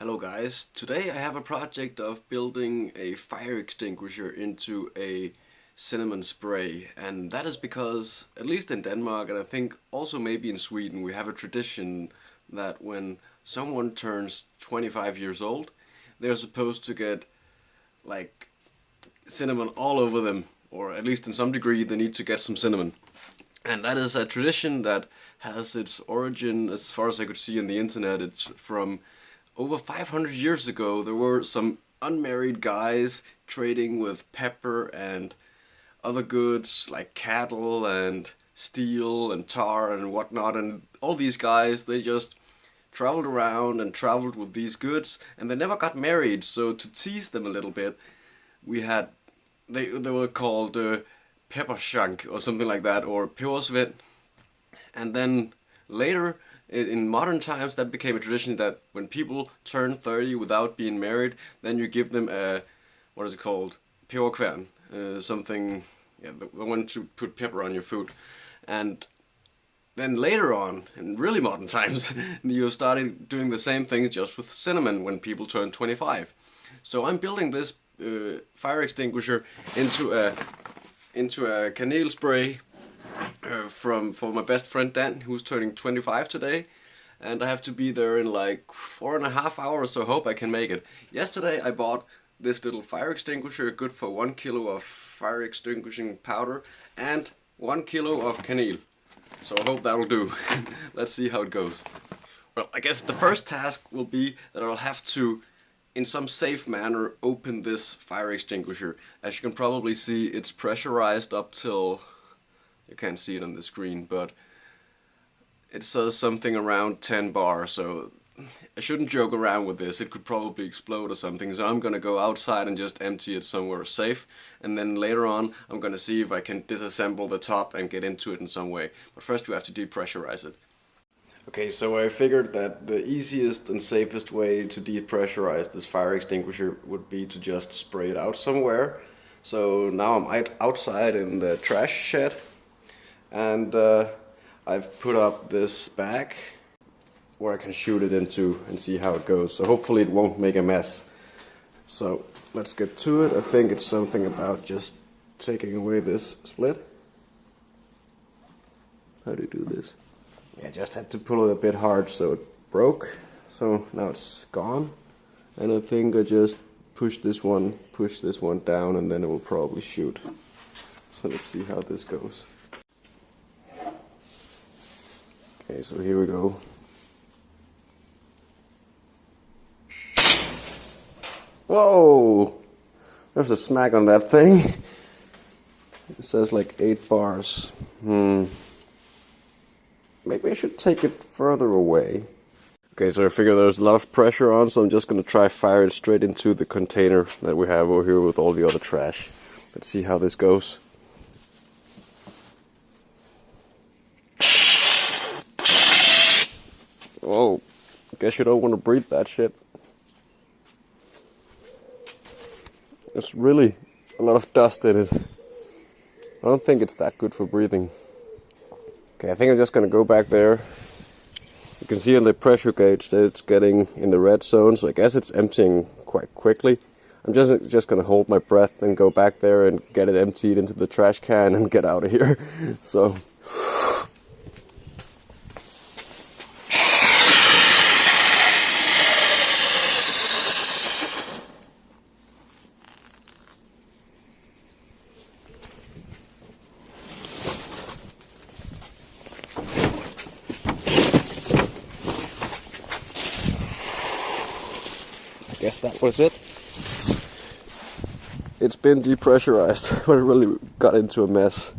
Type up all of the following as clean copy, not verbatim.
Hello guys, today I have a project of building a fire extinguisher into a cinnamon spray, and that is because, at least in Denmark and I think also maybe in Sweden, we have a tradition that when someone turns 25 years old, they're supposed to get like cinnamon all over them, or at least in some degree they need to get some cinnamon. And that is a tradition that has its origin, as far as I could see on the internet, it's from over 500 years ago. There were some unmarried guys trading with pepper and other goods like cattle and steel and tar and whatnot, and all these guys, they just traveled around and traveled with these goods, and they never got married. So to tease them a little bit, they were called peppershank or something like that, or pebersvend. And then later, in modern times, that became a tradition that when people turn 30 without being married, then you give them a, what is it called, peberkværn, something, yeah, the one to put pepper on your food. And then later on, in really modern times, you started doing the same things just with cinnamon when people turn 25. So I'm building this fire extinguisher into a kanelspray for my best friend Dan, who's turning 25 today, and I have to be there in like 4.5 hours, so I hope I can make it. Yesterday I bought this little fire extinguisher, good for 1 kilo of fire extinguishing powder and 1 kilo of kanel, so I hope that'll do. Let's see how it goes. Well, I guess the first task will be that I'll have to, in some safe manner, open this fire extinguisher. As you can probably see, it's pressurized up till, you can't see it on the screen, but it says something around 10 bar, so I shouldn't joke around with this. It could probably explode or something, so I'm gonna go outside and just empty it somewhere safe, and then later on I'm gonna see if I can disassemble the top and get into it in some way. But first we have to depressurize it. Okay, so I figured that the easiest and safest way to depressurize this fire extinguisher would be to just spray it out somewhere. So now I'm outside in the trash shed, and I've put up this bag where I can shoot it into and see how it goes. So hopefully it won't make a mess. So let's get to it. I think it's something about just taking away this split. How do you do this? Yeah, I just had to pull it a bit hard so it broke. So now it's gone. And I think I just push this one down, and then it will probably shoot. So let's see how this goes. Okay, so here we go. Whoa! There's a smack on that thing. It says like 8 bars. Maybe I should take it further away. Okay, so I figure there's a lot of pressure on, so I'm just gonna try fire it straight into the container that we have over here with all the other trash. Let's see how this goes. Whoa, guess you don't want to breathe that shit. There's really a lot of dust in it. I don't think it's that good for breathing. Okay, I think I'm just gonna go back there. You can see on the pressure gauge that it's getting in the red zone, so I guess it's emptying quite quickly. I'm just gonna hold my breath and go back there and get it emptied into the trash can and get out of here. So I guess that was it. It's been depressurized, but it really got into a mess.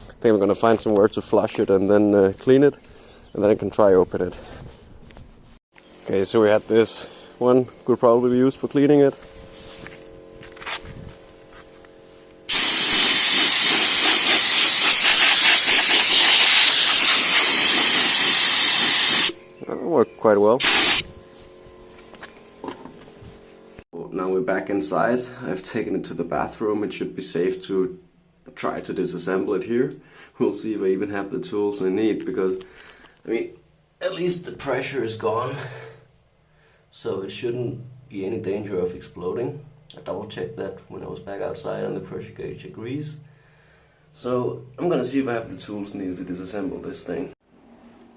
I think I'm gonna find somewhere to flush it and then clean it, and then I can try open it. Okay, so we had this one, could probably be used for cleaning it. That worked quite well. Now we're back inside. I've taken it to the bathroom. It should be safe to try to disassemble it here. We'll see if I even have the tools I need, because, I mean, at least the pressure is gone. so it shouldn't be any danger of exploding. I double checked that when I was back outside and the pressure gauge agrees. So I'm gonna see if I have the tools needed to disassemble this thing.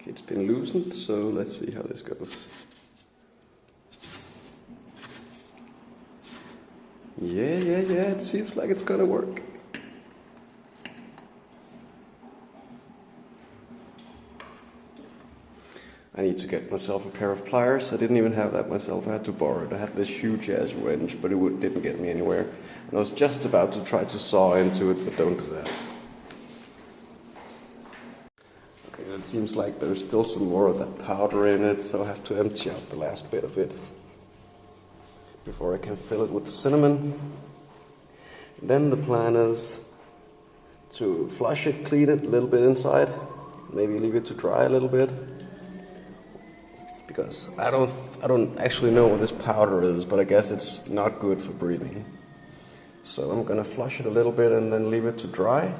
Okay, it's been loosened, so let's see how this goes. Yeah, it seems like it's gonna work. I need to get myself a pair of pliers. I didn't even have that myself, I had to borrow it. I had this huge ass wrench, but it didn't get me anywhere. And I was just about to try to saw into it, but don't do that. Okay, so it seems like there's still some more of that powder in it, so I have to empty out the last bit of it before I can fill it with cinnamon. Then the plan is to flush it, clean it a little bit inside, maybe leave it to dry a little bit. Because I don't actually know what this powder is, but I guess it's not good for breathing. So I'm gonna flush it a little bit and then leave it to dry.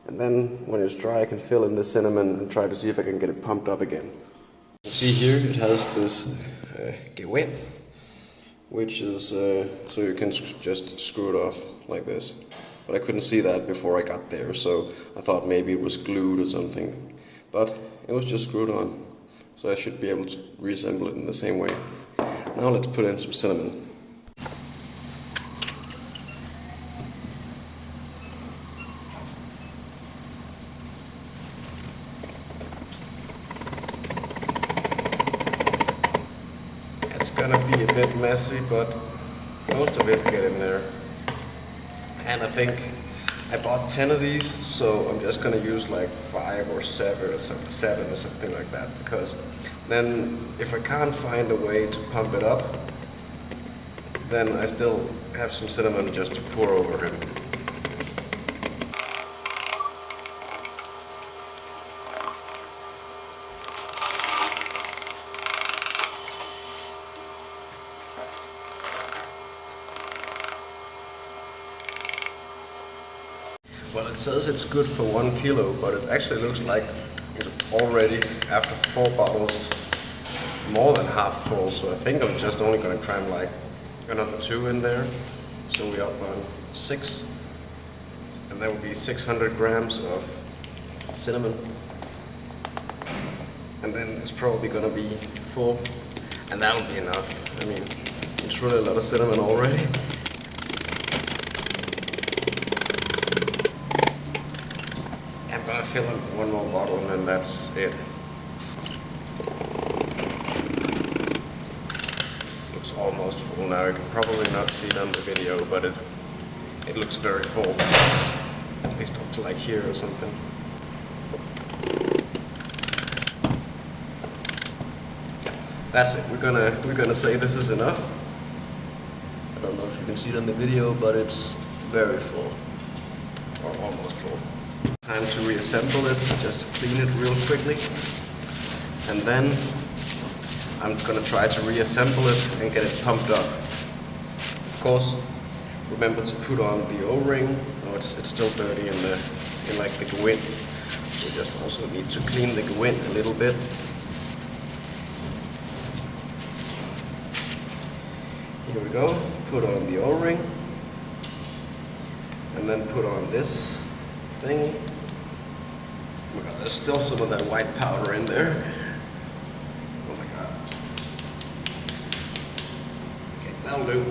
And then when it's dry, I can fill in the cinnamon and try to see if I can get it pumped up again. You see here, it has this gewinn, which is so you can just screw it off like this. But I couldn't see that before I got there, so I thought maybe it was glued or something. But it was just screwed on, so I should be able to reassemble it in the same way. Now let's put in some cinnamon. It's gonna be a bit messy, but most of it get in there. And I think I bought 10 of these, so I'm just gonna use like 5 or 7 or something like that, because then if I can't find a way to pump it up, then I still have some cinnamon just to pour over him. Well, it says it's good for 1 kilo, but it actually looks like it already, after 4 bottles, more than half full. So I think I'm just only going to cram like another 2 in there. So we're up on 6. And that would be 600 grams of cinnamon. And then it's probably going to be full. And that'll be enough. I mean, it's really a lot of cinnamon already. I'm gonna fill in 1 more bottle and then that's it. Looks almost full now. You can probably not see it on the video, but it looks very full. It's at least up to like here or something. That's it. We're gonna say this is enough. I don't know if you can see it on the video, but it's very full, or almost full. Time to reassemble it, just clean it real quickly, and then I'm gonna try to reassemble it and get it pumped up. Of course, remember to put on the O-ring. Oh, it's still dirty in like the gewinn, so just also need to clean the gewinn a little bit. Here we go. Put on the O-ring, and then put on this thingy. Oh my god, there's still some of that white powder in there. Oh my god. Okay, that'll do.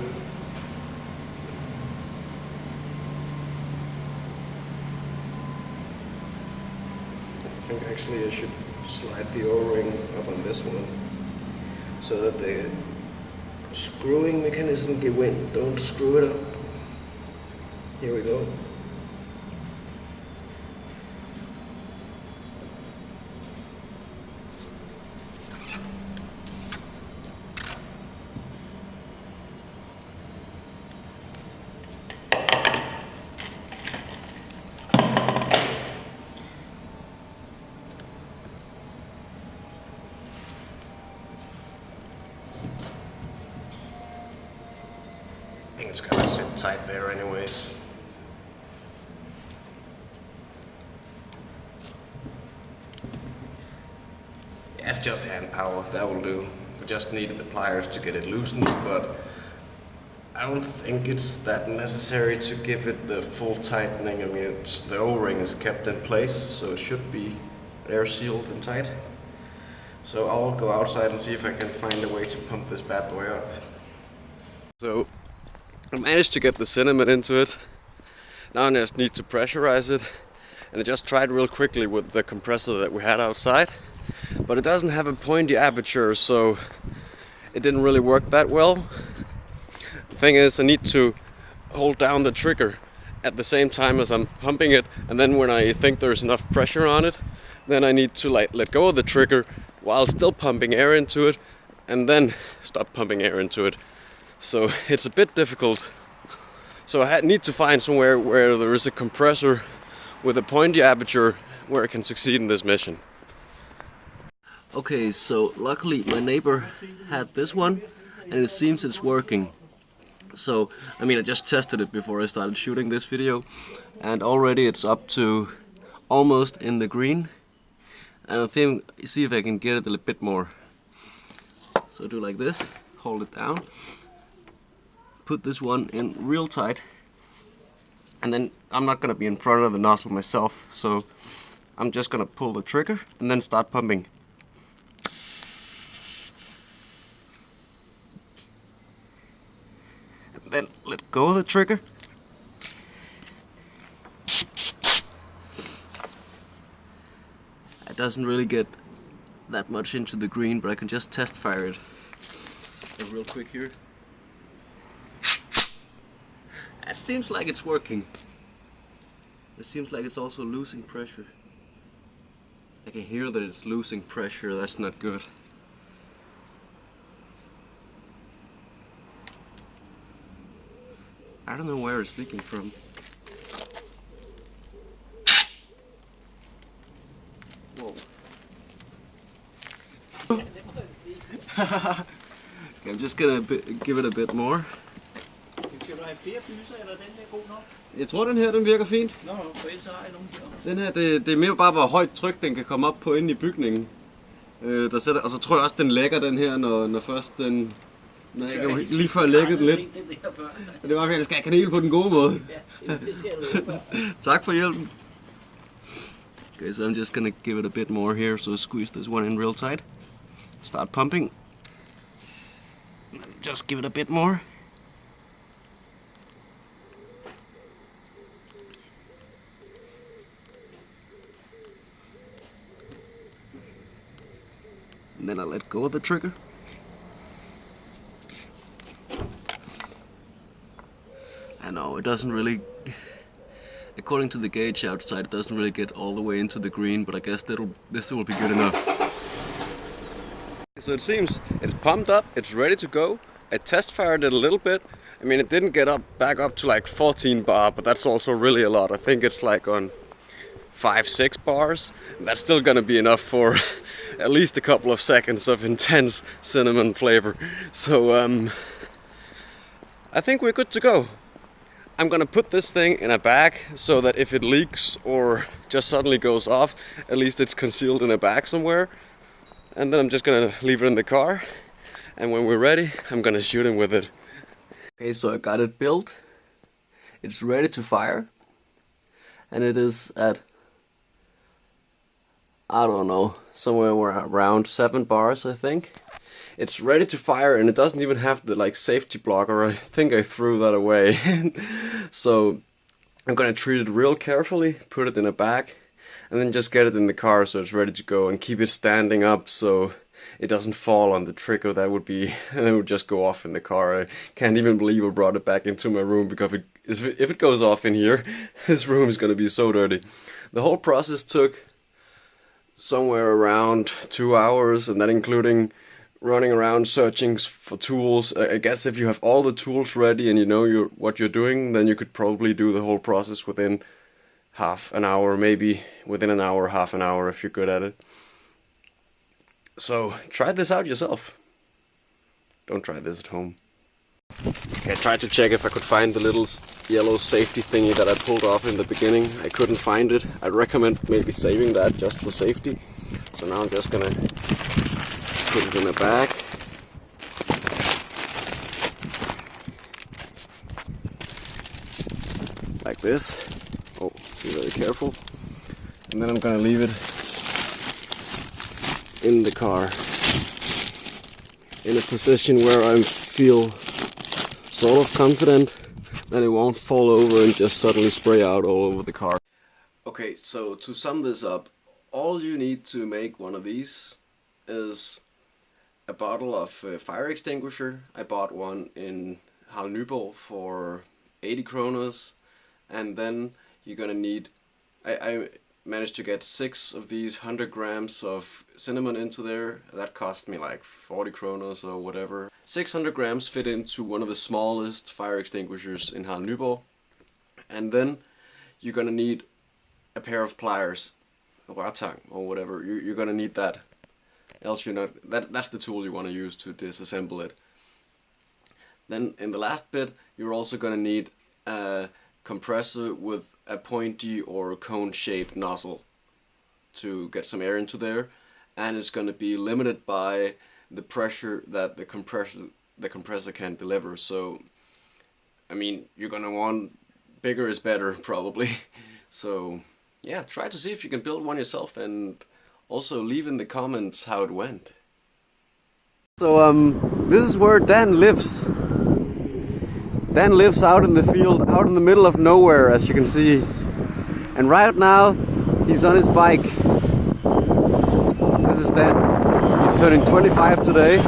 I think actually I should slide the O-ring up on this one so that the screwing mechanism gewinn don't screw it up. Here we go. I think it's gonna sit tight there anyways. It has just hand power, that will do. I just needed the pliers to get it loosened, but I don't think it's that necessary to give it the full tightening. I mean, the O-ring is kept in place, so it should be air sealed and tight. So I'll go outside and see if I can find a way to pump this bad boy up. So I managed to get the cinnamon into it. Now I just need to pressurize it. And I just tried real quickly with the compressor that we had outside. But it doesn't have a pointy aperture, so it didn't really work that well. The thing is, I need to hold down the trigger at the same time as I'm pumping it, and then when I think there's enough pressure on it, then I need to let go of the trigger while still pumping air into it, and then stop pumping air into it. So it's a bit difficult. So I need to find somewhere where there is a compressor with a pointy aperture where I can succeed in this mission. Okay, so luckily my neighbor had this one, and it seems it's working. So, I mean, I just tested it before I started shooting this video, and already it's up to almost in the green. And I think, see if I can get it a little bit more. So do like this, hold it down, put this one in real tight, and then I'm not gonna be in front of the nozzle myself, so I'm just gonna pull the trigger and then start pumping. And then let go of the trigger. It doesn't really get that much into the green, but I can just test fire it real quick here. It seems like it's working. It seems like it's also losing pressure. I can hear that it's losing pressure. That's not good. I don't know where it's leaking from. Whoa. Okay, I'm just gonna give it a bit more. Jeg tror den her den virker fint. Den her det er mere bare hvor højt tryk den kan komme op på inde i bygningen. Og så tror jeg også den lægger den her når først den når jeg kan lige før lægget den lidt. Det var fordi jeg skal have kanel på den gode måde. Tak for hjælpen. Okay, so I'm just gonna give it a bit more here, so squeeze this one in real tight. Start pumping. Just give it a bit more. And then I let go of the trigger. I know it doesn't really, according to the gauge outside, it doesn't really get all the way into the green, but I guess this will be good enough. So it seems it's pumped up, it's ready to go. I test fired it a little bit. I mean, it didn't get back up to like 14 bar, but that's also really a lot. I think it's like on 5-6 bars. That's still gonna be enough for at least a couple of seconds of intense cinnamon flavor. So I think we're good to go. I'm gonna put this thing in a bag so that if it leaks or just suddenly goes off, at least it's concealed in a bag somewhere. And then I'm just gonna leave it in the car, and when we're ready, I'm gonna shoot him with it. Okay, so I got it built. It's ready to fire, and it is at, I don't know, somewhere around 7 bars, I think. It's ready to fire, and it doesn't even have the safety blocker. I think I threw that away. So I'm gonna treat it real carefully, put it in a bag, and then just get it in the car so it's ready to go, and keep it standing up so it doesn't fall on the trigger. That would just go off in the car. I can't even believe I brought it back into my room, because if it goes off in here, this room is gonna be so dirty. The whole process took somewhere around 2 hours, and that including running around searching for tools. I guess if you have all the tools ready and you know what you're doing, then you could probably do the whole process within half an hour, maybe within an hour, half an hour if you're good at it. So try this out yourself. Don't try this at home. Okay, I tried to check if I could find the little yellow safety thingy that I pulled off in the beginning. I couldn't find it. I'd recommend maybe saving that just for safety. So now I'm just gonna put it in a bag. Like this. Oh, be very careful. And then I'm gonna leave it in the car in a position where I feel sort of confident that it won't fall over and just suddenly spray out all over the car. Okay, so to sum this up, all you need to make one of these is a bottle of fire extinguisher. I bought one in hele for 80 kroner, and then you're gonna need, I managed to get 6 of these 100 grams of cinnamon into there. That cost me like 40 kroner or whatever. 600 grams fit into one of the smallest fire extinguishers in hele. And then you're gonna need a pair of pliers, rørtang or whatever. You're gonna need that. Else you're not. That's the tool you want to use to disassemble it. Then in the last bit, you're also gonna need a compressor with a pointy or cone-shaped nozzle to get some air into there, and it's gonna be limited by the pressure that the compressor can deliver. So, I mean, you're gonna want bigger is better probably. So, yeah, try to see if you can build one yourself, and also leave in the comments how it went. So, this is where Dan lives. Dan lives out in the field, out in the middle of nowhere, as you can see. And right now, he's on his bike. This is Dan. He's turning 25 today.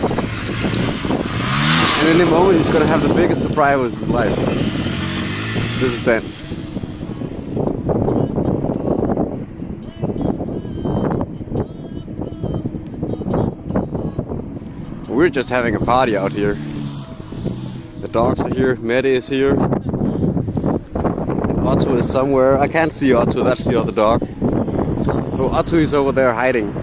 And in a moment, he's gonna have the biggest surprise of his life. This is Dan. We're just having a party out here. The dogs are here, Mette is here, and Otto is somewhere. I can't see Otto, that's the other dog. Oh, Otto is over there hiding.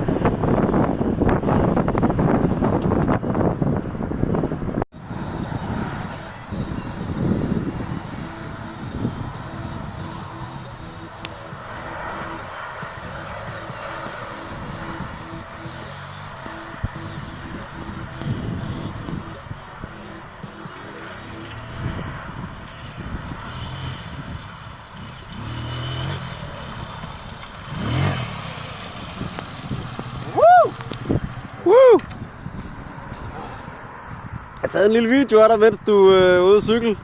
Woo! Jeg har taget en lille video af dig, mens du er ude at cykle.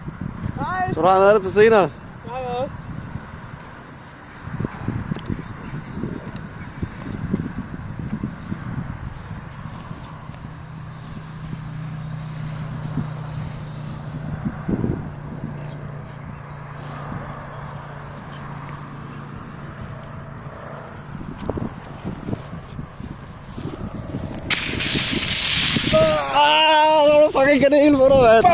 Hej! Så du har noget af det til senere. Hej også. Der var fucking kanel på dig, mand.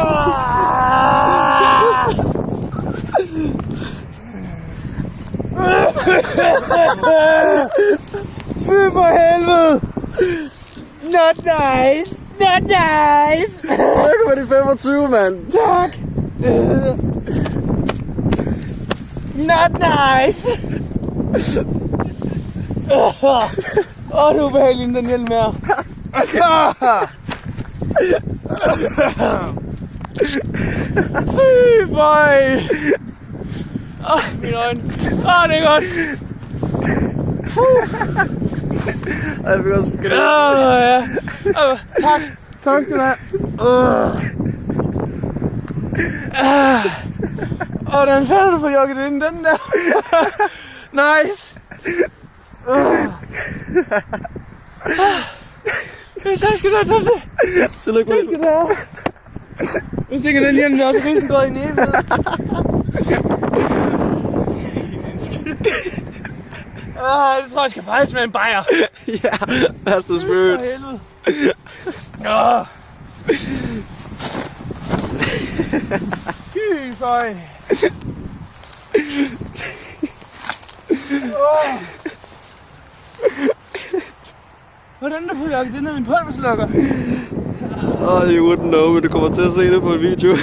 Fy for helvede! Not nice! Not nice! Tillykke med de 25, mand. Tak! Not nice! Åh, det er ubehageligt, den hjelm her. Fy bøj! Åh, mine øjne. Åh, det er godt. Jeg fik også kanel. Ja. Tak. Tak skal du have. Den fanden du får jogget ind, den der. Nice. Tak skal du have, Topse. Tillykke med. Tak skal du have. Nu stikker den hjem, der også risengrød i næbet. Det tror jeg skal fejres med en bajer. Ja, that's the spirit. For helvede. Fy føj. Hvordan der får jakket det ned i en pulverslukker? You wouldn't know, men du kommer til at se det på en video.